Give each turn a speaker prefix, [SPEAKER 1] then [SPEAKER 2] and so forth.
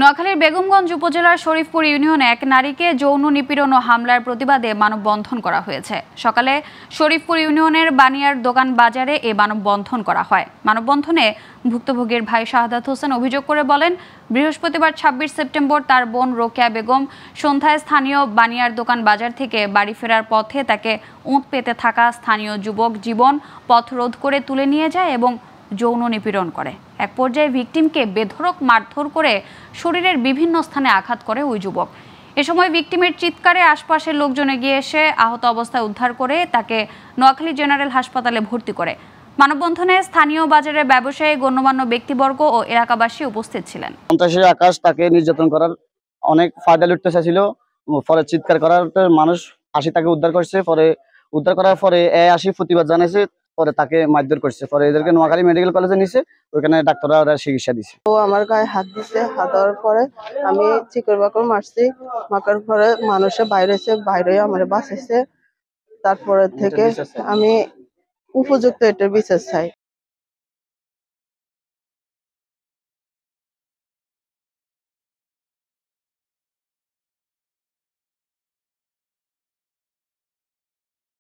[SPEAKER 1] নোয়াখালীর বেগমগঞ্জ উপজেলার শরীফপুর ইউনিয়নে এক নারীকে যৌন নিপীড়ন ও হামলার প্রতিবাদে মানববন্ধন করা হয়েছে। সকালে শরীফপুর ইউনিয়নের বানিয়ার দোকান বাজারে এ মানববন্ধন করা হয়। মানববন্ধনে ভুক্তভোগীর ভাই শাহাদাত হোসেন অভিযোগ করে বলেন, বৃহস্পতিবার ২৬ সেপ্টেম্বর তার বোন রোকেয়া বেগম সন্ধ্যায় স্থানীয় বানিয়ার দোকান বাজার থেকে বাড়ি ফেরার পথে তাকে উঁত পেতে থাকা স্থানীয় যুবক জীবন পথ রোধ করে তুলে নিয়ে যায় এবং যৌন নিপীড়ন করে। এক পর্যায়ে ভিকটিমকে বেধড়ক মারধর করে শরীরের বিভিন্ন স্থানে আঘাত করে ওই যুবক। এ সময় ভিকটিমের চিৎকারে আশপাশের লোকজন এগিয়ে এসে আহত অবস্থায় উদ্ধার করে তাকে নোয়াখালী জেনারেল হাসপাতালে ভর্তি করে। মানববন্ধনে স্থানীয় বাজারের ব্যবসায়ী, গণ্যমান্য ব্যক্তিবর্গ ও এলাকাবাসী উপস্থিত ছিলেন।
[SPEAKER 2] সন্ত্রাসী আকাশ তাকে নির্যাতন করার অনেক ফায়দা লুটতে চাইছিল, পরে চিৎকার করার মানুষ আসি তাকে উদ্ধার করছে। পরে উদ্ধার করার পরে আসি প্রতিবাদ জানাইছে, পরে তাকে মারধর করছে। পরে এদেরকে নোয়াখালী মেডিকেল কলেজে নিছে, ওইখানে ডাক্তাররা ওরা চিকিৎসা দিছে।
[SPEAKER 3] ও আমার গায়ে হাত দিছে, হাত দেওয়ার পরে আমি চিকর বাকর মারছি, মারার পরে মানুষে বাইরে আমার বাঁচাইছে। তারপরে থেকে আমি উপযুক্ত এটার বিচার চাই।